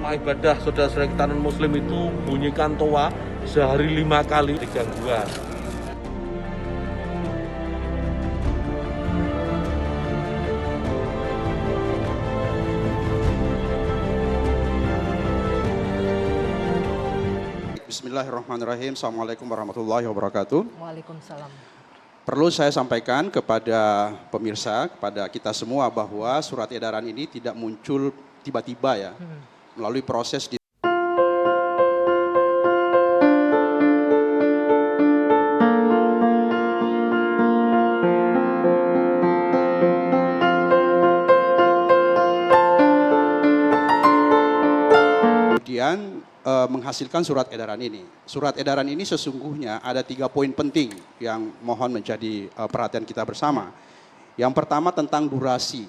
Jamaah ibadah saudara-saudara kita non-muslim itu bunyikan toa sehari 5 kali di gangguan. Bismillahirrahmanirrahim. Assalamualaikum warahmatullahi wabarakatuh. Waalaikumsalam. Perlu saya sampaikan kepada pemirsa, kepada kita semua bahwa surat edaran ini tidak muncul tiba-tiba ya, melalui proses di kemudian menghasilkan surat edaran ini. Surat edaran ini sesungguhnya ada 3 poin penting yang mohon menjadi perhatian kita bersama. Yang pertama tentang durasi.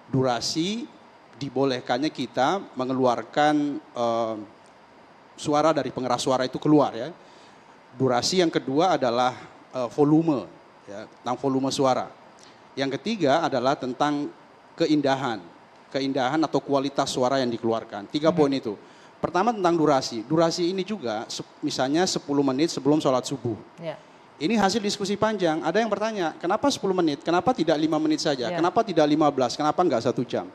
Durasi dibolehkannya kita mengeluarkan suara dari pengeras suara itu keluar ya. Durasi yang kedua adalah volume, ya, tentang volume suara. Yang ketiga adalah tentang keindahan atau kualitas suara yang dikeluarkan. 3 poin itu. Pertama tentang durasi. Durasi ini juga misalnya 10 menit sebelum sholat subuh. Ya. Ini hasil diskusi panjang. Ada yang bertanya, kenapa 10 menit? Kenapa tidak 5 menit saja? Ya. Kenapa tidak 15? Kenapa enggak 1 jam?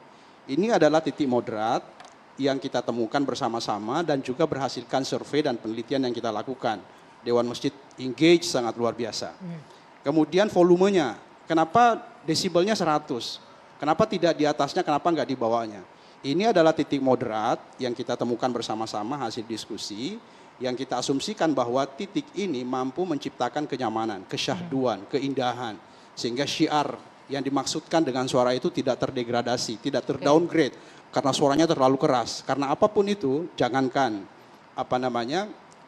Ini adalah titik moderat yang kita temukan bersama-sama dan juga berhasilkan survei dan penelitian yang kita lakukan. Dewan Masjid engage sangat luar biasa. Kemudian volumenya, kenapa desibelnya 100? Kenapa tidak di atasnya, kenapa enggak di bawahnya? Ini adalah titik moderat yang kita temukan bersama-sama hasil diskusi yang kita asumsikan bahwa titik ini mampu menciptakan kenyamanan, kesyahduan, keindahan. Sehingga syiar yang dimaksudkan dengan suara itu tidak terdegradasi, tidak terdowngrade karena suaranya terlalu keras. Karena apapun itu, jangankan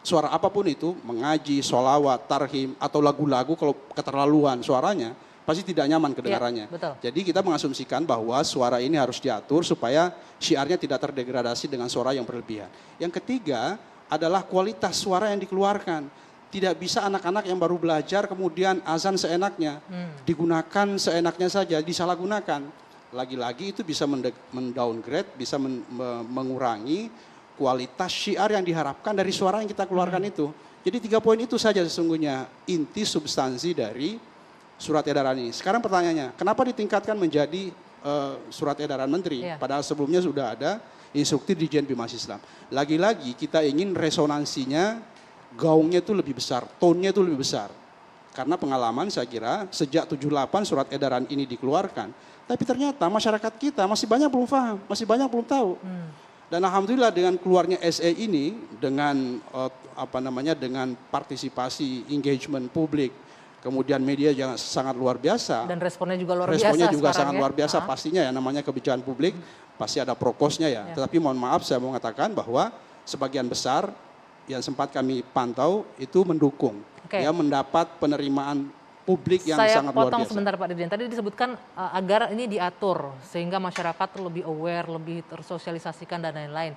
suara apapun itu, mengaji, sholawat, tarhim, atau lagu-lagu kalau keterlaluan suaranya, pasti tidak nyaman kedengarannya. Ya, jadi kita mengasumsikan bahwa suara ini harus diatur supaya syiarnya tidak terdegradasi dengan suara yang berlebihan. Yang ketiga adalah kualitas suara yang dikeluarkan. Tidak bisa anak-anak yang baru belajar kemudian azan seenaknya, digunakan seenaknya saja, disalahgunakan. Lagi-lagi itu bisa mendowngrade, bisa mengurangi kualitas syiar yang diharapkan dari suara yang kita keluarkan itu. Jadi 3 poin itu saja sesungguhnya inti substansi dari surat edaran ini. Sekarang pertanyaannya, kenapa ditingkatkan menjadi surat edaran menteri? Ya. Padahal sebelumnya sudah ada instruktur Dirjen Bimas Islam. Lagi-lagi kita ingin resonansinya, gaungnya itu lebih besar, tone-nya itu lebih besar. Karena pengalaman saya kira sejak 78 surat edaran ini dikeluarkan, tapi ternyata masyarakat kita masih banyak belum paham, masih banyak belum tahu. Dan alhamdulillah dengan keluarnya SE ini, dengan dengan partisipasi engagement publik, kemudian media yang sangat luar biasa. Dan responnya juga luar biasa. Responnya juga sangat luar biasa pastinya ya, namanya kebijakan publik pasti ada prokosnya ya. Tetapi mohon maaf saya mau mengatakan bahwa sebagian besar yang sempat kami pantau itu mendukung. Ya, mendapat penerimaan publik yang sangat luar biasa. Saya potong sebentar Pak Dirjen. Tadi disebutkan agar ini diatur sehingga masyarakat lebih aware, lebih tersosialisasikan dan lain-lain.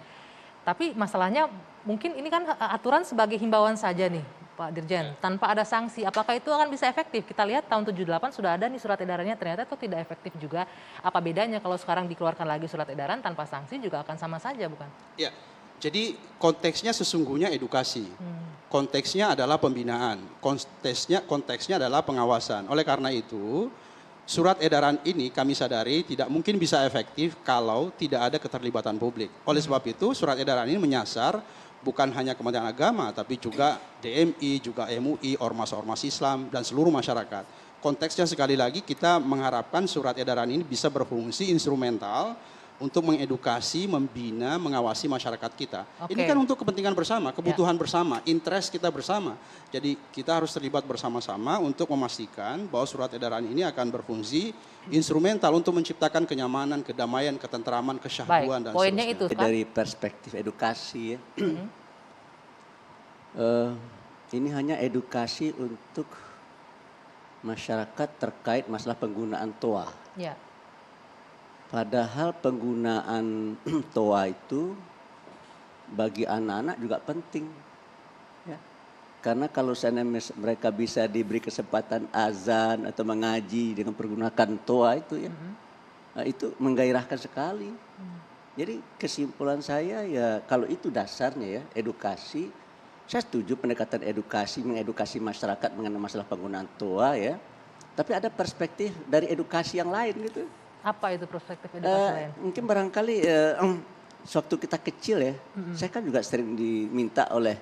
Tapi masalahnya mungkin ini kan aturan sebagai himbauan saja nih Pak Dirjen, tanpa ada sanksi. Apakah itu akan bisa efektif? Kita lihat tahun 78 sudah ada nih surat edarannya, ternyata itu tidak efektif juga. Apa bedanya kalau sekarang dikeluarkan lagi surat edaran tanpa sanksi juga akan sama saja, bukan? Ya, jadi konteksnya sesungguhnya edukasi. Konteksnya adalah pembinaan, konteksnya adalah pengawasan. Oleh karena itu, surat edaran ini kami sadari tidak mungkin bisa efektif kalau tidak ada keterlibatan publik. Oleh sebab itu, surat edaran ini menyasar bukan hanya Kementerian Agama, tapi juga DMI, juga MUI, ormas-ormas Islam, dan seluruh masyarakat. Konteksnya sekali lagi kita mengharapkan surat edaran ini bisa berfungsi instrumental untuk mengedukasi, membina, mengawasi masyarakat kita. Ini kan untuk kepentingan bersama, kebutuhan bersama, interest kita bersama. Jadi kita harus terlibat bersama-sama untuk memastikan bahwa surat edaran ini akan berfungsi instrumental untuk menciptakan kenyamanan, kedamaian, ketentraman, kesyahduan, dan poinnya seterusnya. Itu, dari perspektif edukasi ya, ini hanya edukasi untuk masyarakat terkait masalah penggunaan toa. Ya. Padahal penggunaan toa itu bagi anak-anak juga penting. Ya. Karena kalau mereka bisa diberi kesempatan azan atau mengaji dengan menggunakan toa itu ya, nah, itu menggairahkan sekali. Jadi kesimpulan saya ya kalau itu dasarnya ya edukasi, saya setuju pendekatan edukasi, mengedukasi masyarakat mengenai masalah penggunaan TOA ya. Tapi ada perspektif dari edukasi yang lain gitu. Apa itu perspektif edukasi lain? Mungkin barangkali sewaktu kita kecil ya, saya kan juga sering diminta oleh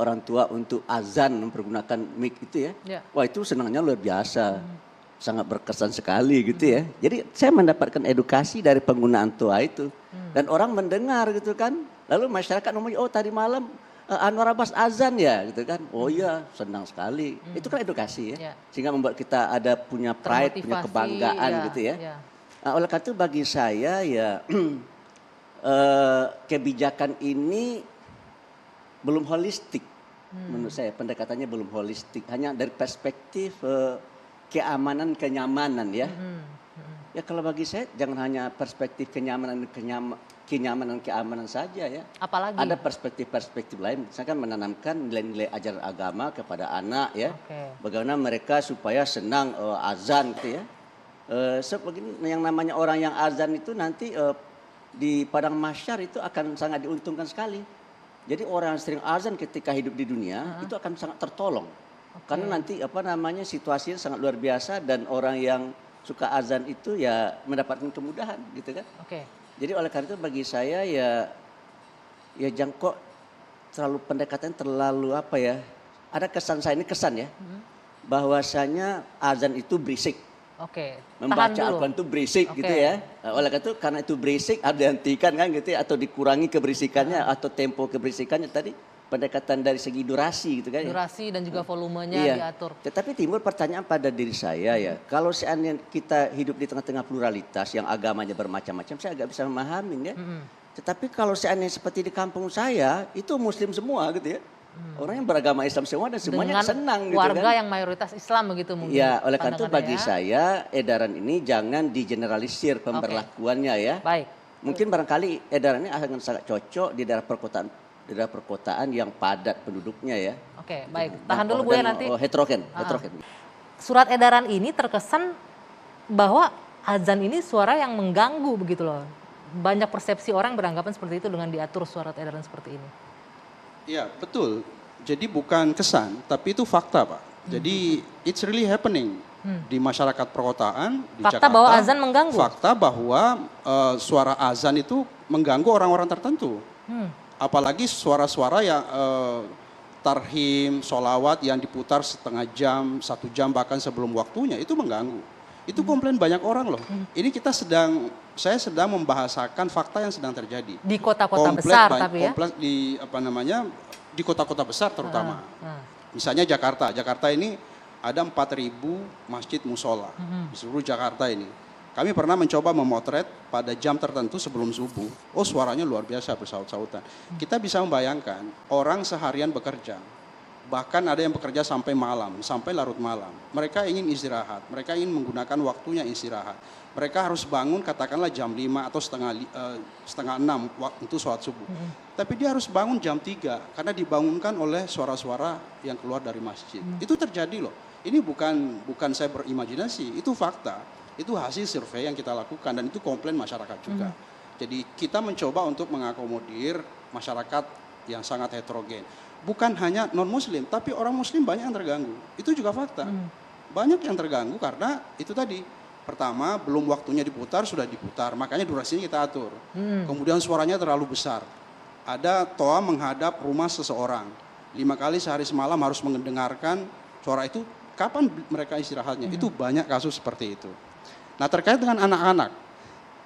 orang tua untuk azan mempergunakan mic itu ya. Ya. Wah itu senangnya luar biasa, sangat berkesan sekali gitu ya. Jadi saya mendapatkan edukasi dari penggunaan TOA itu. Dan orang mendengar gitu kan, lalu masyarakat ngomong, oh tadi malam Anwar Abbas azan ya gitu kan. Oh iya senang sekali. Itu kan edukasi ya. Ya. Sehingga membuat kita ada punya pride, punya Termotivasi, kebanggaan ya, gitu ya. ya. Nah, oleh karena itu bagi saya ya kebijakan ini belum holistik. Menurut saya pendekatannya belum holistik. Hanya dari perspektif keamanan, kenyamanan ya. Ya kalau bagi saya jangan hanya perspektif kenyamanan, keamanan saja ya. Apalagi? Ada perspektif-perspektif lain. Misalkan menanamkan nilai-nilai ajaran agama kepada anak ya. Oke. Bagaimana mereka supaya senang azan gitu ya. Begini, yang namanya orang yang azan itu nanti di padang mahsyar itu akan sangat diuntungkan sekali. Jadi orang yang sering azan ketika hidup di dunia itu akan sangat tertolong. Karena nanti situasinya sangat luar biasa dan orang yang suka azan itu ya mendapatkan kemudahan gitu kan. Oke. Jadi oleh karena itu bagi saya ya jangan kok terlalu pendekatan terlalu apa ya. Ada kesan saya ini kesan ya. Bahwasanya azan itu berisik. Oke. Membaca Tahan dulu. Al-Quran itu berisik Oke. gitu ya. Oleh karena itu berisik harus dihentikan kan gitu ya. Atau dikurangi keberisikannya atau tempo keberisikannya tadi. Pendekatan dari segi durasi gitu kan ya. Durasi dan juga volumenya Iya. diatur. Tetapi timbul pertanyaan pada diri saya ya. Kalau seandainya kita hidup di tengah-tengah pluralitas yang agamanya bermacam-macam. Saya agak bisa memahamin ya. Tetapi kalau seandainya seperti di kampung saya. Itu muslim semua gitu ya. Orang yang beragama Islam semua dan semuanya Dengan senang gitu warga kan. yang mayoritas Islam begitu mungkin. Ya, oleh karena itu pandangannya bagi ya. saya edaran ini jangan digeneralisir pemberlakuannya ya. Baik. Mungkin barangkali edaran ini akan sangat cocok di daerah perkotaan yang padat penduduknya ya. Oke, baik. Tahan dulu Bu ya nanti. Heterogen. Surat edaran ini terkesan bahwa azan ini suara yang mengganggu begitu loh. Banyak persepsi orang beranggapan seperti itu dengan diatur surat edaran seperti ini. Iya, betul. Jadi bukan kesan, tapi itu fakta, Pak. Jadi it's really happening di masyarakat perkotaan di Fakta Jakarta. bahwa azan mengganggu? Fakta bahwa suara azan itu mengganggu orang-orang tertentu. Apalagi suara-suara yang tarhim, sholawat yang diputar setengah jam, 1 jam bahkan sebelum waktunya itu mengganggu. Itu komplain banyak orang loh. Ini saya sedang membahasakan fakta yang sedang terjadi. Di kota-kota besar tapi ya. Kompleks di kota-kota besar terutama. Misalnya Jakarta. Jakarta ini ada 4.000 masjid musola di seluruh Jakarta ini. Kami pernah mencoba memotret pada jam tertentu sebelum subuh. Oh suaranya luar biasa bersaut-sautan. Kita bisa membayangkan orang seharian bekerja. Bahkan ada yang bekerja sampai malam, sampai larut malam. Mereka ingin istirahat, mereka ingin menggunakan waktunya istirahat. Mereka harus bangun katakanlah jam 5 atau setengah 6 untuk sholat subuh. Tapi dia harus bangun jam 3 karena dibangunkan oleh suara-suara yang keluar dari masjid. Itu terjadi loh. Ini bukan saya berimajinasi, itu fakta. Itu hasil survei yang kita lakukan dan itu komplain masyarakat juga. Jadi kita mencoba untuk mengakomodir masyarakat yang sangat heterogen. Bukan hanya non-muslim, tapi orang muslim banyak yang terganggu. Itu juga fakta. Banyak yang terganggu karena itu tadi. Pertama, belum waktunya diputar, sudah diputar. Makanya durasinya kita atur. Kemudian suaranya terlalu besar. Ada toa menghadap rumah seseorang. 5 kali sehari semalam harus mendengarkan suara itu. Kapan mereka istirahatnya? Itu banyak kasus seperti itu. Nah terkait dengan anak-anak.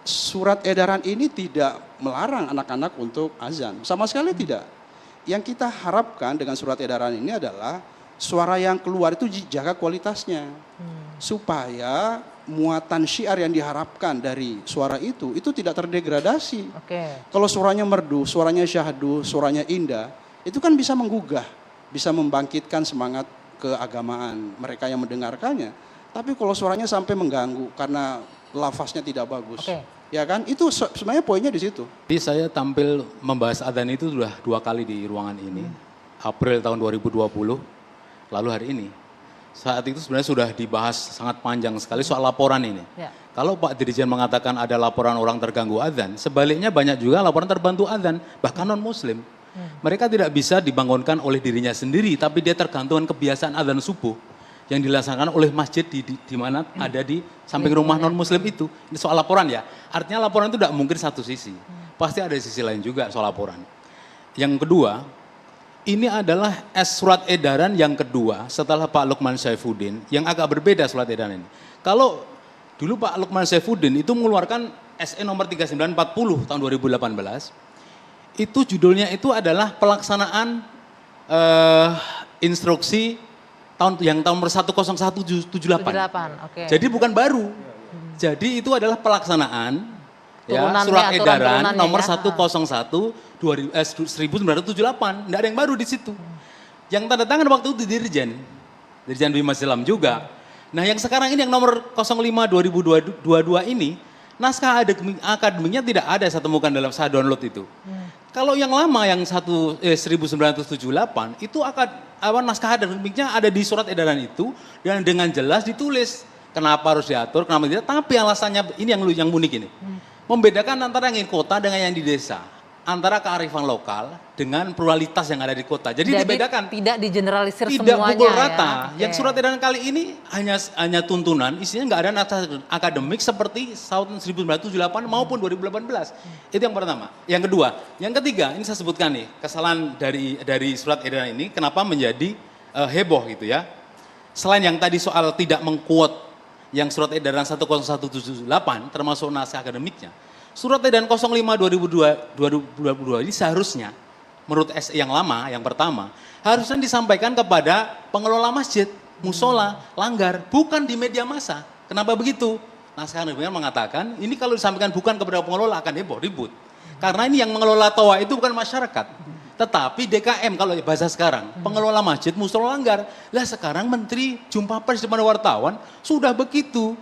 Surat edaran ini tidak melarang anak-anak untuk azan. Sama sekali tidak. Yang kita harapkan dengan surat edaran ini adalah suara yang keluar itu dijaga kualitasnya. Supaya muatan syiar yang diharapkan dari suara itu tidak terdegradasi. Kalau suaranya merdu, suaranya syahdu, suaranya indah, itu kan bisa menggugah, bisa membangkitkan semangat keagamaan mereka yang mendengarkannya. Tapi kalau suaranya sampai mengganggu karena lafaznya tidak bagus. Ya kan, itu sebenarnya poinnya di situ. Jadi saya tampil membahas adzan itu sudah 2 kali di ruangan ini. April tahun 2020, lalu hari ini. Saat itu sebenarnya sudah dibahas sangat panjang sekali soal laporan ini. Kalau Pak Dirjen mengatakan ada laporan orang terganggu adzan, sebaliknya banyak juga laporan terbantu adzan, bahkan non-muslim. Mereka tidak bisa dibangunkan oleh dirinya sendiri, tapi dia tergantung kebiasaan adzan subuh yang dilaksanakan oleh masjid di mana ada di samping rumah non-muslim itu. Ini soal laporan ya, artinya laporan itu tidak mungkin satu sisi, pasti ada sisi lain juga soal laporan. Yang kedua, ini adalah surat edaran yang kedua setelah Pak Lukman Saifuddin, yang agak berbeda surat edaran ini. Kalau dulu Pak Lukman Saifuddin itu mengeluarkan SE nomor 3940 tahun 2018, itu judulnya itu adalah pelaksanaan instruksi yang tahun 10178. Oke. Jadi bukan baru. Jadi itu adalah pelaksanaan ya, Turunannya, surat edaran aturan-turunannya nomor ya. 1978, tidak ada yang baru di situ. Yang tanda tangan waktu itu Dirjen Bima Islam juga. Nah yang sekarang ini yang nomor 05 2022 ini, naskah akademiknya tidak ada saya temukan dalam saya download itu. Kalau yang lama yang 1978 itu naskah akademiknya ada di surat edaran itu dan dengan jelas ditulis kenapa harus diatur, kenapa tidak. Tapi alasannya ini yang unik ini, membedakan antara yang di kota dengan yang di desa, antara kearifan lokal dengan pluralitas yang ada di kota. Jadi dibedakan. Tidak digeneralisir Tidak semuanya pukul ya. rata. Oke. Yang surat edaran kali ini hanya tuntunan, isinya nggak ada naskah akademik seperti tahun 1978 maupun 2018. Itu yang pertama. Yang kedua, yang ketiga, ini saya sebutkan nih kesalahan dari surat edaran ini kenapa menjadi heboh gitu ya. Selain yang tadi soal tidak mengquote yang surat edaran 10178 termasuk naskah akademiknya. Surat edaran 05 2022 ini seharusnya menurut SE yang lama, yang pertama, harusnya disampaikan kepada pengelola masjid, musola, langgar, bukan di media massa. Kenapa begitu? Naskah akademiknya mengatakan, ini kalau disampaikan bukan kepada pengelola akan heboh, ribut. Karena ini yang mengelola toa itu bukan masyarakat. Tetapi DKM kalau bahasa sekarang, pengelola masjid, musola, langgar. Lah sekarang menteri jumpa pers depan wartawan sudah begitu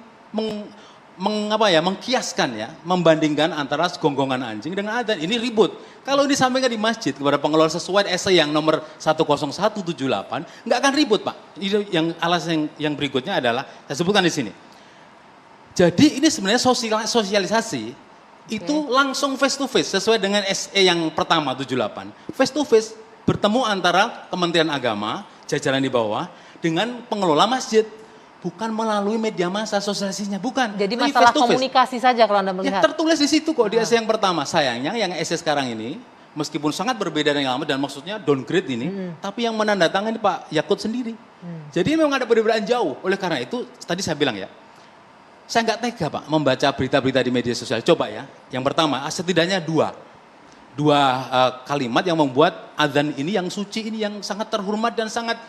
mengkiaskan ya, membandingkan antara gonggongan anjing dengan adzan. Ini ribut. Kalau disampaikan di masjid kepada pengelola sesuai SE yang nomor 10178, nggak akan ribut Pak. Itu yang alasan yang berikutnya adalah, saya sebutkan di sini. Jadi ini sebenarnya sosialisasi itu langsung face to face sesuai dengan SE yang pertama 78. Face to face bertemu antara Kementerian Agama, jajaran di bawah, dengan pengelola masjid. Bukan melalui media massa sosialisasinya, bukan. Jadi Ini masalah face to face. komunikasi saja kalau Anda Ya, melihat. tertulis di situ kok di SE yang pertama. Sayangnya yang SE sekarang ini, meskipun sangat berbeda dengan yang lama dan maksudnya downgrade ini, tapi yang menandatangani Pak Yakut sendiri. Jadi memang ada perbedaan jauh. Oleh karena itu, tadi saya bilang ya, saya nggak tega Pak membaca berita-berita di media sosial. Coba ya, yang pertama setidaknya dua kalimat yang membuat adzan ini yang suci ini yang sangat terhormat dan sangat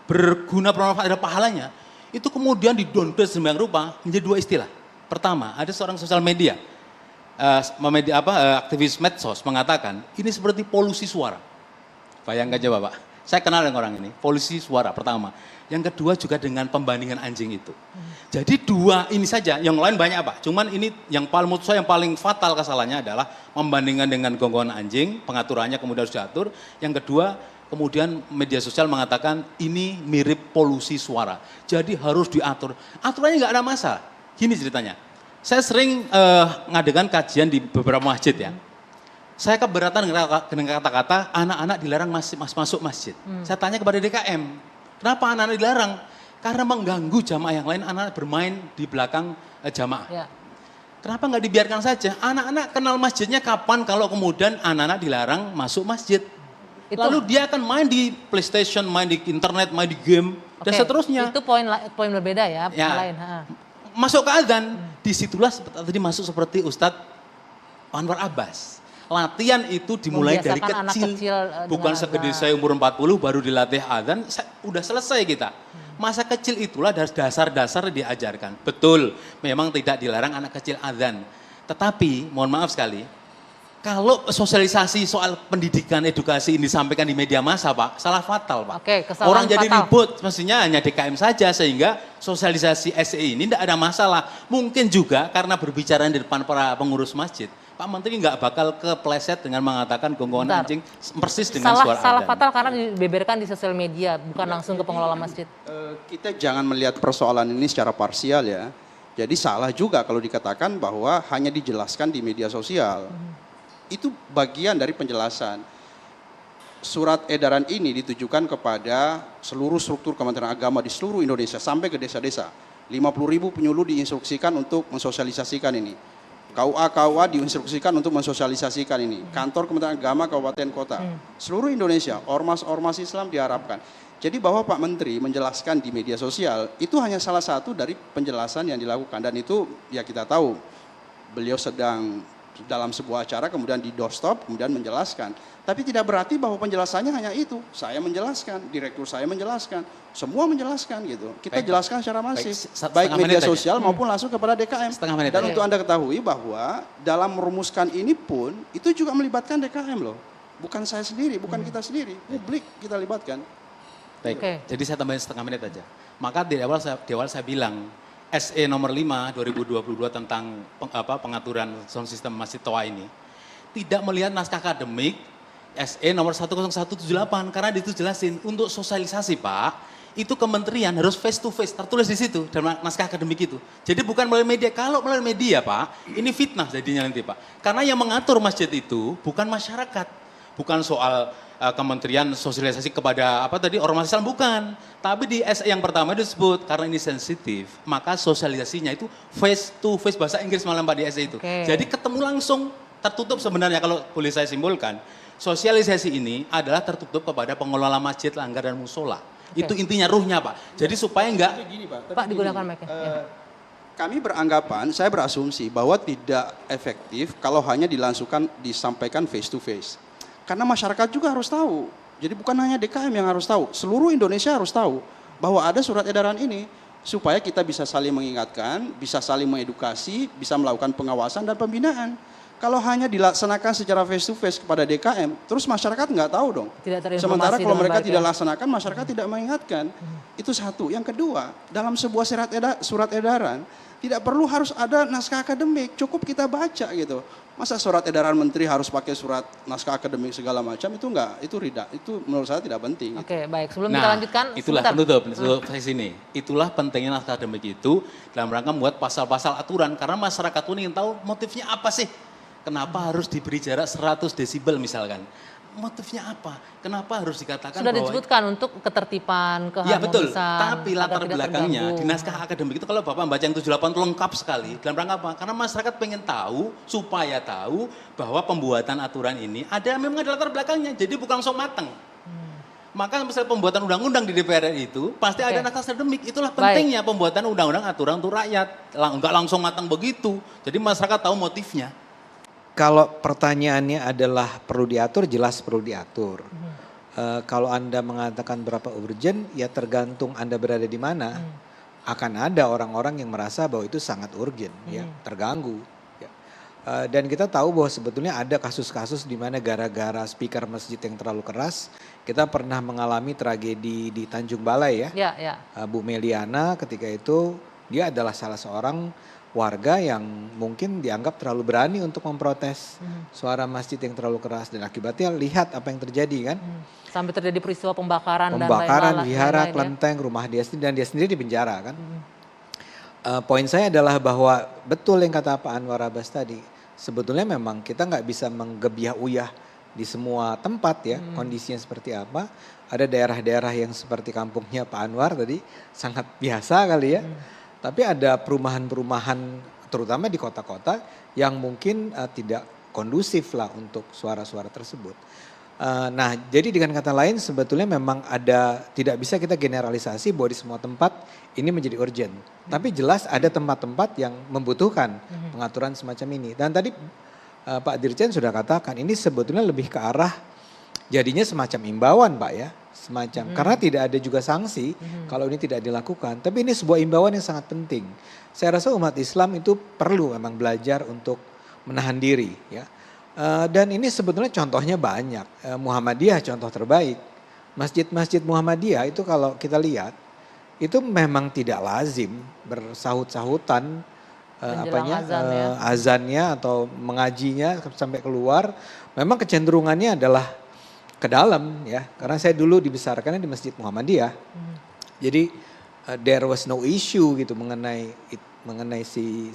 berguna ada pahalanya, itu kemudian di-downgrade sedemikian rupa menjadi dua istilah. Pertama, ada seorang sosial media, aktivis medsos mengatakan ini seperti polusi suara. Bayangkan aja Bapak, saya kenal dengan orang ini, polusi suara pertama. Yang kedua juga dengan pembandingan anjing itu. Jadi dua ini saja, yang lain banyak Pak. Cuman ini yang menurut saya yang paling fatal kesalahannya adalah membandingkan dengan gonggongan anjing, pengaturannya kemudian harus diatur. Yang kedua, kemudian media sosial mengatakan ini mirip polusi suara. Jadi harus diatur. Aturannya nggak ada masalah. Gini ceritanya. Saya sering ngadakan kajian di beberapa masjid ya. Saya keberatan dengan kata-kata anak-anak dilarang masuk masjid. Saya tanya kepada DKM, kenapa anak-anak dilarang? Karena mengganggu jamaah yang lain, anak-anak bermain di belakang jamaah. Ya. Kenapa nggak dibiarkan saja? Anak-anak kenal masjidnya kapan kalau kemudian anak-anak dilarang masuk masjid? Lalu dia akan main di PlayStation, main di internet, main di game, dan Oke, seterusnya. Itu poin berbeda ya, Ya. lain. Masuk ke adzan, disitulah tadi masuk seperti Ustadz Anwar Abbas. Latihan itu dimulai dari Membiasakan anak kecil, kecil, bukan dengan segede adzan. saya umur 40 baru dilatih adzan, udah selesai kita. Masa kecil itulah dasar-dasar diajarkan. Betul, memang tidak dilarang anak kecil adzan. Tetapi, mohon maaf sekali, kalau sosialisasi soal pendidikan, edukasi ini disampaikan di media massa Pak, salah fatal Pak. Oke, kesalahan Orang jadi fatal. ribut, mestinya hanya DKM saja sehingga sosialisasi SE ini tidak ada masalah. Mungkin juga karena berbicara di depan para pengurus masjid, Pak Menteri nggak bakal kepleset dengan mengatakan gonggongan Bentar. anjing persis dengan suara Salah adzan. fatal karena dibeberkan di sosial media, bukan langsung ke pengelola masjid. Kita jangan melihat persoalan ini secara parsial ya. Jadi salah juga kalau dikatakan bahwa hanya dijelaskan di media sosial. Itu bagian dari penjelasan. Surat edaran ini ditujukan kepada seluruh struktur Kementerian Agama di seluruh Indonesia sampai ke desa-desa. 50.000 penyuluh diinstruksikan untuk mensosialisasikan ini. KUA diinstruksikan untuk mensosialisasikan ini. Kantor Kementerian Agama Kabupaten Kota. Seluruh Indonesia, ormas-ormas Islam diharapkan. Jadi bahwa Pak Menteri menjelaskan di media sosial itu hanya salah satu dari penjelasan yang dilakukan. Dan itu ya kita tahu beliau sedang dalam sebuah acara kemudian di doorstop kemudian menjelaskan. Tapi tidak berarti bahwa penjelasannya hanya itu. Saya menjelaskan, direktur saya menjelaskan, semua menjelaskan gitu. Kita jelaskan secara masif, baik media sosial maupun langsung kepada DKM. Dan untuk Anda ketahui bahwa dalam merumuskan ini pun itu juga melibatkan DKM loh. Bukan saya sendiri, bukan kita sendiri, publik kita libatkan. Baik, jadi saya tambahin setengah menit aja. Maka di awal saya bilang, SE nomor 5 2022 tentang pengaturan sound system Masjid Toa ini, tidak melihat naskah akademik SE nomor 10178, karena itu jelasin, untuk sosialisasi Pak, itu kementerian harus face to face, tertulis di situ, dalam naskah akademik itu. Jadi bukan melalui media, kalau melalui media Pak, ini fitnah jadinya nanti Pak. Karena yang mengatur masjid itu bukan masyarakat, bukan soal kementerian sosialisasi kepada ormas Islam, bukan. Tapi di SE yang pertama disebut karena ini sensitif, maka sosialisasinya itu face to face, bahasa Inggris malam Pak di SE itu. Jadi ketemu langsung, tertutup sebenarnya kalau boleh saya simpulkan. Sosialisasi ini adalah tertutup kepada pengelola masjid, langgar dan musola. Itu intinya ruhnya Pak. Jadi supaya enggak Pak digunakan mic-nya. Kami beranggapan, saya berasumsi bahwa tidak efektif kalau hanya disampaikan face to face. Karena masyarakat juga harus tahu. Jadi bukan hanya DKM yang harus tahu, seluruh Indonesia harus tahu bahwa ada surat edaran ini. Supaya kita bisa saling mengingatkan, bisa saling mengedukasi, bisa melakukan pengawasan dan pembinaan. Kalau hanya dilaksanakan secara face to face kepada DKM, terus masyarakat nggak tahu dong. Sementara kalau mereka tidak laksanakan, masyarakat tidak mengingatkan. Itu satu. Yang kedua, dalam sebuah surat edaran, tidak perlu harus ada naskah akademik, cukup kita baca gitu. Masa surat edaran menteri harus pakai surat naskah akademik segala macam, itu enggak, itu menurut saya tidak penting. Oke, baik. Sebelum kita lanjutkan, itulah penutup saya sini. Itulah pentingnya naskah akademik itu dalam rangka membuat pasal-pasal aturan, karena masyarakat pun ingin tahu motifnya apa sih? Kenapa harus diberi jarak 100 desibel misalkan? Motifnya apa? Kenapa harus dikatakan sudah bahwa disebutkan untuk ketertiban, keharmonisan. Ya betul, tapi latar belakangnya di naskah akademik itu kalau Bapak baca yang 78 itu lengkap sekali. Dalam rangka apa? Karena masyarakat pengen tahu, supaya tahu bahwa pembuatan aturan ini memang ada latar belakangnya, jadi bukan langsung mateng. Maka misalnya pembuatan undang-undang di DPR itu pasti ada naskah akademik. Itulah pentingnya pembuatan undang-undang aturan untuk rakyat. Enggak langsung matang begitu. Jadi masyarakat tahu motifnya. Kalau pertanyaannya adalah perlu diatur, jelas perlu diatur. Kalau Anda mengatakan berapa urgent, ya tergantung Anda berada di mana. Akan ada orang-orang yang merasa bahwa itu sangat urgent, ya terganggu. Ya. Dan kita tahu bahwa sebetulnya ada kasus-kasus di mana gara-gara speaker masjid yang terlalu keras, kita pernah mengalami tragedi di Tanjung Balai ya. Bu Meliana ketika itu dia adalah salah seorang warga yang mungkin dianggap terlalu berani untuk memprotes suara masjid yang terlalu keras, dan akibatnya lihat apa yang terjadi kan. Sampai terjadi peristiwa pembakaran dan pembakaran wihara, kelenteng, rumah dia sendiri, dan dia sendiri di penjara kan. Poin saya adalah bahwa betul yang kata Pak Anwar Abbas tadi, sebetulnya memang kita nggak bisa menggebiah uyah di semua tempat ya, kondisinya seperti apa. Ada daerah-daerah yang seperti kampungnya Pak Anwar tadi sangat biasa kali ya. Tapi ada perumahan-perumahan terutama di kota-kota yang mungkin tidak kondusif lah untuk suara-suara tersebut. Nah jadi dengan kata lain sebetulnya memang tidak bisa kita generalisasi bahwa di semua tempat ini menjadi urgent. Tapi jelas ada tempat-tempat yang membutuhkan pengaturan semacam ini. Dan tadi Pak Dirjen sudah katakan ini sebetulnya lebih ke arah jadinya semacam imbauan Pak ya. Karena tidak ada juga sanksi kalau ini tidak dilakukan. Tapi ini sebuah imbauan yang sangat penting. Saya rasa umat Islam itu perlu memang belajar untuk menahan diri ya. Dan ini sebetulnya contohnya banyak. Muhammadiyah contoh terbaik. Masjid-masjid Muhammadiyah itu kalau kita lihat itu memang tidak lazim bersahut-sahutan azannya atau mengajinya sampai keluar. Memang kecenderungannya adalah ke dalam ya, karena saya dulu dibesarkannya di Masjid Muhammadiyah. Jadi there was no issue gitu mengenai mengenai si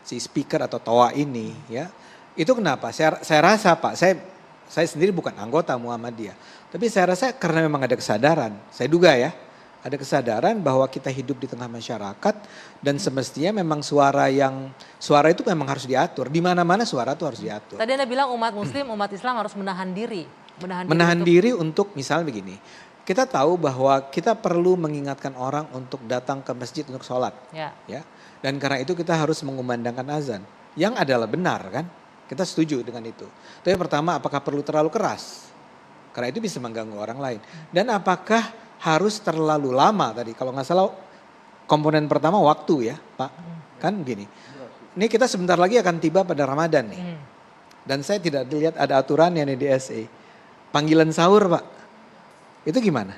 speaker atau toa ini ya. Itu kenapa? Saya rasa Pak, saya sendiri bukan anggota Muhammadiyah. Tapi saya rasa karena memang ada kesadaran, saya duga ya. Ada kesadaran bahwa kita hidup di tengah masyarakat dan semestinya memang suara itu memang harus diatur. Di mana-mana suara itu harus diatur. Tadi Anda bilang umat muslim, umat Islam harus menahan diri. Menahan diri untuk misalnya begini. Kita tahu bahwa kita perlu mengingatkan orang untuk datang ke masjid untuk sholat. Ya. Ya. Dan karena itu kita harus mengumandangkan azan. Yang adalah benar kan? Kita setuju dengan itu. Tapi pertama, apakah perlu terlalu keras? Karena itu bisa mengganggu orang lain. Dan apakah harus terlalu lama tadi? Kalau nggak salah komponen pertama waktu ya Pak. Kan begini. Ini kita sebentar lagi akan tiba pada Ramadan nih. Dan saya tidak lihat ada aturannya nih di SE. Panggilan sahur Pak. Itu gimana?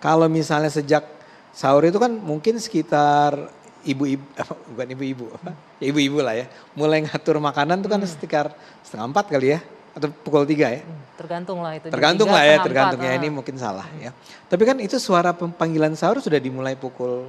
Kalau misalnya sejak sahur itu kan mungkin sekitar ibu-ibu, bukan ibu-ibu, ya ibu-ibu lah ya. Mulai ngatur makanan itu kan sekitar 3:30 kali ya. Atau pukul 3 ya. Tergantung lah itu. Tergantung lah ya, tergantung ya, ini mungkin salah ya. Tapi kan itu suara panggilan sahur sudah dimulai pukul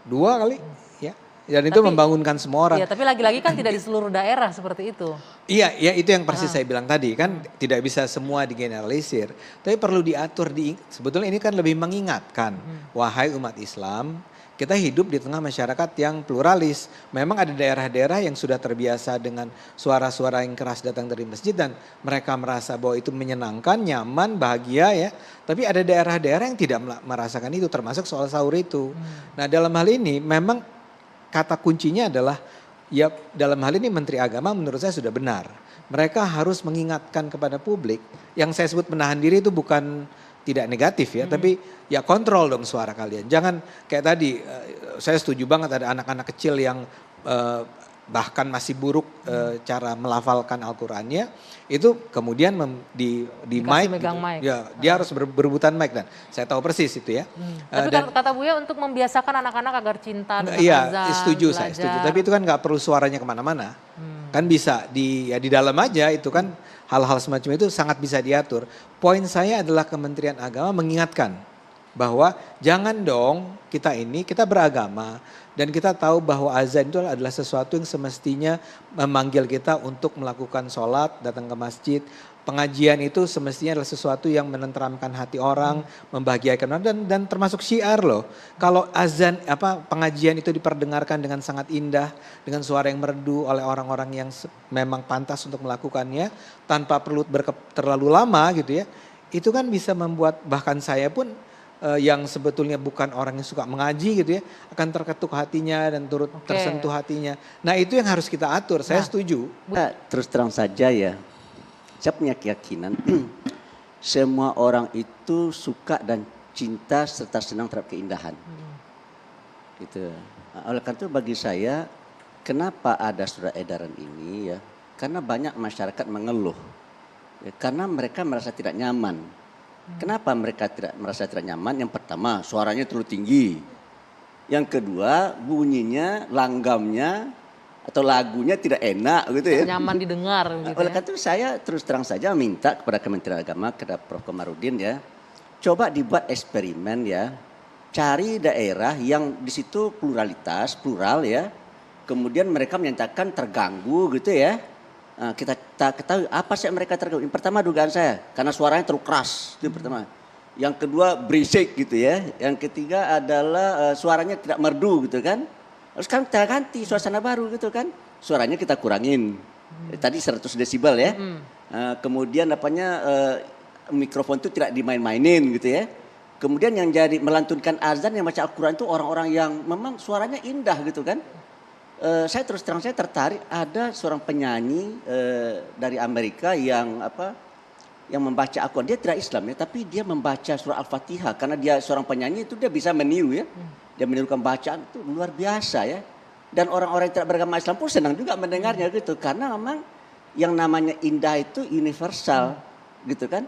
2 kali ya. Dan itu membangunkan semua orang. Iya, tapi lagi-lagi kan tidak di seluruh daerah seperti itu. Iya, ya itu yang persis saya bilang tadi kan tidak bisa semua digeneralisir. Tapi perlu diatur, sebetulnya ini kan lebih mengingatkan. Wahai umat Islam, kita hidup di tengah masyarakat yang pluralis. Memang ada daerah-daerah yang sudah terbiasa dengan suara-suara yang keras datang dari masjid dan mereka merasa bahwa itu menyenangkan, nyaman, bahagia ya. Tapi ada daerah-daerah yang tidak merasakan itu, termasuk soal sahur itu. Nah dalam hal ini memang kata kuncinya adalah ya dalam hal ini Menteri Agama menurut saya sudah benar. Mereka harus mengingatkan kepada publik. Yang saya sebut menahan diri itu bukan tidak negatif ya, tapi ya kontrol dong suara kalian. Jangan kayak tadi, saya setuju banget ada anak-anak kecil yang bahkan masih buruk cara melafalkan Al-Qurannya, itu kemudian di mic, gitu. Mic. Ya, dia harus berebutan mic dan saya tahu persis itu ya. Tapi kata Buya untuk membiasakan anak-anak agar cinta dengan iya, azan, setuju belajar. saya setuju. Tapi itu kan nggak perlu suaranya kemana-mana. Kan bisa di dalam aja itu kan hal-hal semacam itu sangat bisa diatur. Poin saya adalah Kementerian Agama mengingatkan bahwa jangan dong kita beragama dan kita tahu bahwa azan itu adalah sesuatu yang semestinya memanggil kita untuk melakukan sholat, datang ke masjid. Pengajian itu semestinya adalah sesuatu yang menenteramkan hati orang, membahagiakan orang dan termasuk syiar loh. Kalau azan pengajian itu diperdengarkan dengan sangat indah, dengan suara yang merdu oleh orang-orang yang memang pantas untuk melakukannya tanpa perlu terlalu lama gitu ya. Itu kan bisa membuat bahkan saya pun yang sebetulnya bukan orang yang suka mengaji gitu ya, akan terketuk hatinya dan turut tersentuh hatinya. Nah itu yang harus kita atur, saya setuju. Terus terang saja ya, saya punya keyakinan semua orang itu suka dan cinta serta senang terhadap keindahan. Gitu. Oleh karena itu bagi saya, kenapa ada surat edaran ini ya? Karena banyak masyarakat mengeluh, ya, karena mereka merasa tidak nyaman. Kenapa mereka merasa tidak nyaman? Yang pertama, suaranya terlalu tinggi. Yang kedua, bunyinya, langgamnya, atau lagunya tidak enak gitu ya. Nyaman didengar gitu. Oleh karena itu saya terus terang saja minta kepada Kementerian Agama, kepada Prof. Komarudin ya, coba dibuat eksperimen ya, cari daerah yang di situ pluralitas, plural ya, kemudian mereka menyatakan terganggu gitu ya. Nah, kita ketahui apa sih mereka terganggu. Yang pertama dugaan saya, karena suaranya terlalu keras, itu yang pertama. Yang kedua berisik gitu ya, yang ketiga adalah suaranya tidak merdu gitu kan. Terus kan kita ganti suasana baru gitu kan, suaranya kita kurangin. Tadi 100 desibel ya. Kemudian mikrofon itu tidak dimain-mainin gitu ya. Kemudian yang jadi melantunkan azan yang baca Al-Quran itu orang-orang yang memang suaranya indah gitu kan. Saya terus terang saya tertarik ada seorang penyanyi dari Amerika yang membaca Al-Quran. Dia tidak Islam ya, tapi dia membaca surah Al-Fatihah karena dia seorang penyanyi itu dia bisa meniru ya. Dia menirukan bacaan itu luar biasa ya. Dan orang-orang yang tidak beragama Islam pun senang juga mendengarnya gitu. Karena memang yang namanya indah itu universal gitu kan.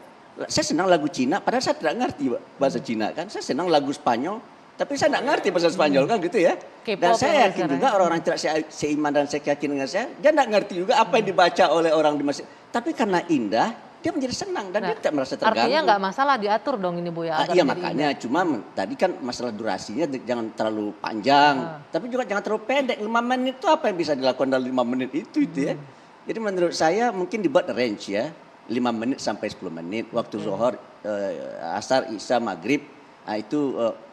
Saya senang lagu Cina, padahal saya tidak ngerti bahasa Cina kan. Saya senang lagu Spanyol, tapi saya tidak ngerti bahasa Spanyol kan gitu ya. Dan saya yakin juga orang-orang yang tidak seiman dan saya yakin dengan saya, dia tidak ngerti juga apa yang dibaca oleh orang di masjid. Tapi karena indah, dia menjadi senang dan dia tidak merasa terganggu. Artinya nggak masalah diatur dong ini Bu ya? Agar Iya menjadi makanya, cuma tadi kan masalah durasinya jangan terlalu panjang, tapi juga jangan terlalu pendek. 5 menit itu apa yang bisa dilakukan dalam 5 menit itu ya. Jadi menurut saya mungkin dibuat range ya, 5 menit sampai 10 menit. Waktu zuhur, asar, isya, maghrib, itu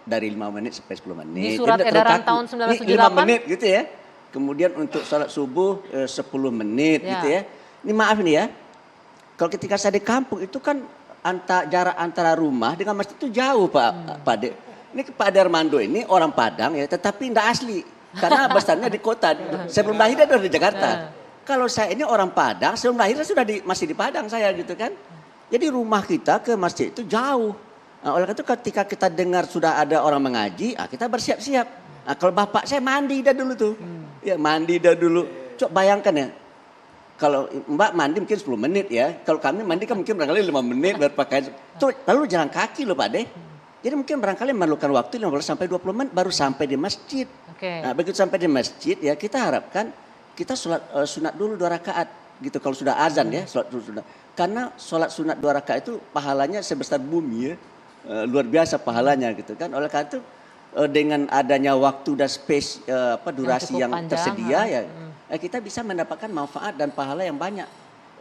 dari 5 menit sampai 10 menit. Di surat Jadi edaran terkaku. tahun Ini 1978? 5 menit gitu ya. Kemudian untuk salat subuh 10 menit Ya. gitu ya. Ini maaf nih ya, kalau ketika saya di kampung itu kan jarak antara rumah dengan masjid itu jauh Pak Ade. Ini Pak Ade Armando ini orang Padang ya, tetapi tidak asli. Karena besarnya di kota. Sebelum lahir dia dari Jakarta. Kalau saya ini orang Padang, sebelum lahir saya masih di Padang saya gitu kan. Jadi rumah kita ke masjid itu jauh. Nah, oleh karena itu ketika kita dengar sudah ada orang mengaji, kita bersiap-siap. Nah, kalau bapak saya mandi dah dulu tuh. Ya mandi dah dulu. Coba bayangkan ya. Kalau Mbak mandi mungkin 10 menit ya. Kalau kami mandi kan mungkin barangkali 5 menit berpakaian. Tuh, lalu jalan kaki loh Pak De. Jadi mungkin barangkali memerlukan waktu 15 sampai 20 menit baru sampai di masjid. Oke. Nah, begitu sampai di masjid ya kita harapkan kita sholat sunat dulu 2 rakaat gitu kalau sudah azan ya, sholat dulu sunat. Karena sholat sunat 2 rakaat itu pahalanya sebesar bumi ya. Luar biasa pahalanya gitu kan. Oleh karena itu dengan adanya waktu dan space durasi cukup yang panjang, tersedia ya kita bisa mendapatkan manfaat dan pahala yang banyak.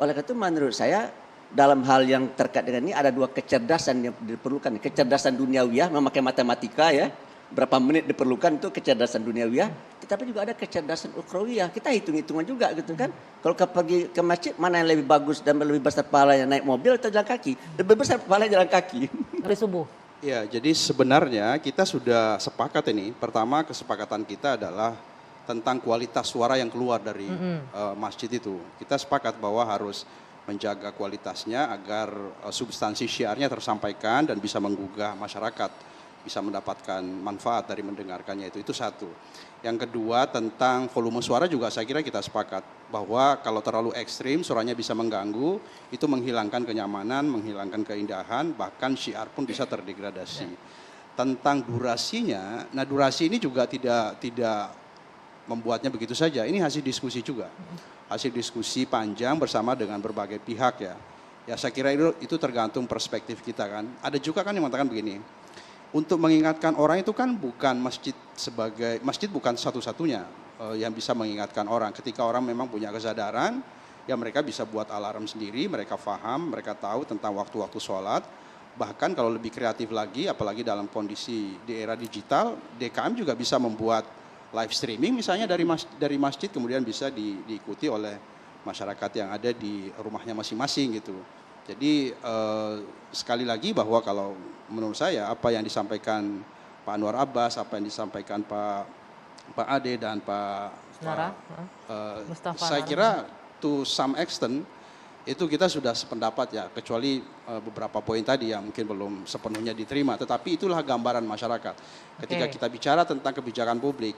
Oleh karena itu menurut saya dalam hal yang terkait dengan ini ada 2 kecerdasan yang diperlukan. Kecerdasan duniawiyah memakai matematika ya. Berapa menit diperlukan itu kecerdasan duniawiyah. Tetapi juga ada kecerdasan ukhrawiyah. Kita hitung-hitungan juga gitu kan. Kalau pergi ke masjid mana yang lebih bagus dan lebih besar pahalanya naik mobil atau jalan kaki? Lebih besar pahalanya jalan kaki. Dari subuh. Ya, jadi sebenarnya kita sudah sepakat ini. Pertama kesepakatan kita adalah tentang kualitas suara yang keluar dari masjid itu. Kita sepakat bahwa harus menjaga kualitasnya agar substansi syiarnya tersampaikan dan bisa menggugah masyarakat, bisa mendapatkan manfaat dari mendengarkannya itu satu. Yang kedua tentang volume suara juga saya kira kita sepakat bahwa kalau terlalu ekstrim suaranya bisa mengganggu, itu menghilangkan kenyamanan, menghilangkan keindahan, bahkan syiar pun bisa terdegradasi. Tentang durasinya, nah durasi ini juga tidak membuatnya begitu saja. Ini hasil diskusi juga. Hasil diskusi panjang bersama dengan berbagai pihak ya. Ya saya kira itu tergantung perspektif kita kan. Ada juga kan yang mengatakan begini, untuk mengingatkan orang itu kan bukan masjid bukan satu-satunya yang bisa mengingatkan orang. Ketika orang memang punya kesadaran, ya mereka bisa buat alarm sendiri, mereka paham, mereka tahu tentang waktu-waktu sholat. Bahkan kalau lebih kreatif lagi, apalagi dalam kondisi di era digital, DKM juga bisa membuat live streaming misalnya dari masjid kemudian bisa diikuti oleh masyarakat yang ada di rumahnya masing-masing gitu. Jadi sekali lagi bahwa kalau menurut saya apa yang disampaikan Pak Anwar Abbas, apa yang disampaikan Pak Ade dan Mustafa saya Nara. kira to some extent itu kita sudah sependapat ya, kecuali beberapa poin tadi yang mungkin belum sepenuhnya diterima. Tetapi itulah gambaran masyarakat. Ketika kita bicara tentang kebijakan publik,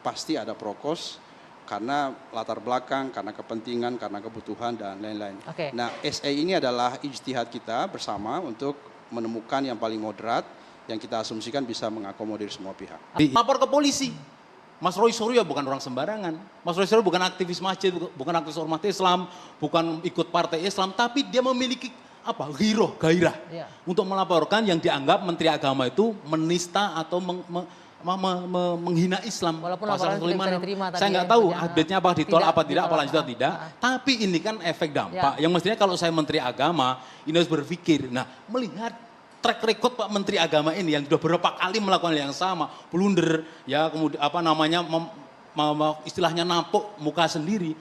pasti ada prokos karena latar belakang, karena kepentingan, karena kebutuhan dan lain-lain. Nah, SE ini adalah ijtihad kita bersama untuk menemukan yang paling moderat yang kita asumsikan bisa mengakomodir semua pihak. Lapor ke polisi. Mas Roy Suryo bukan orang sembarangan. Mas Roy Suryo bukan aktivis masjid, bukan aktivis ormas Islam, bukan ikut partai Islam, tapi dia memiliki gairah untuk melaporkan yang dianggap Menteri Agama itu menista atau menghina Islam. Walaupun Pasal laporan tidak bisa 156. diterima tadi Saya nggak ya, tahu ya. update-nya apa ditolak apa tidak, apa lanjut atau ditolak. tidak. Tapi ini kan efek dampak. Yang mestinya kalau saya Menteri Agama, ini harus berpikir. Nah, melihat track record Pak Menteri Agama ini yang sudah beberapa kali melakukan hal yang sama, blunder, ya kemudian istilahnya nampuk muka sendiri.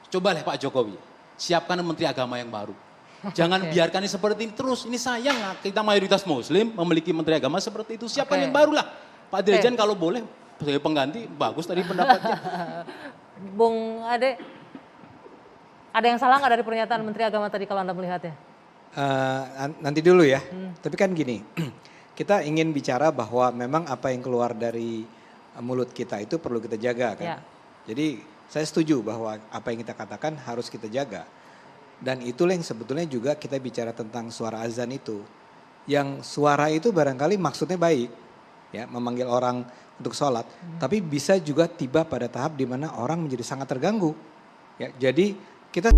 Coba Pak Jokowi, siapkan Menteri Agama yang baru. Jangan biarkan ini seperti ini terus. Ini sayang kita mayoritas Muslim memiliki Menteri Agama seperti itu. Siapkan yang baru lah. Pak Dirjen kalau boleh sebagai pengganti bagus tadi pendapatnya. Bung Ade, ada yang salah nggak dari pernyataan Menteri Agama tadi kalau Anda melihatnya? Nanti dulu ya. Tapi kan gini, kita ingin bicara bahwa memang apa yang keluar dari mulut kita itu perlu kita jaga kan. Jadi saya setuju bahwa apa yang kita katakan harus kita jaga. Dan itulah yang sebetulnya juga kita bicara tentang suara azan itu. Yang suara itu barangkali maksudnya baik, ya memanggil orang untuk sholat. Tapi bisa juga tiba pada tahap di mana orang menjadi sangat terganggu. Ya, jadi kita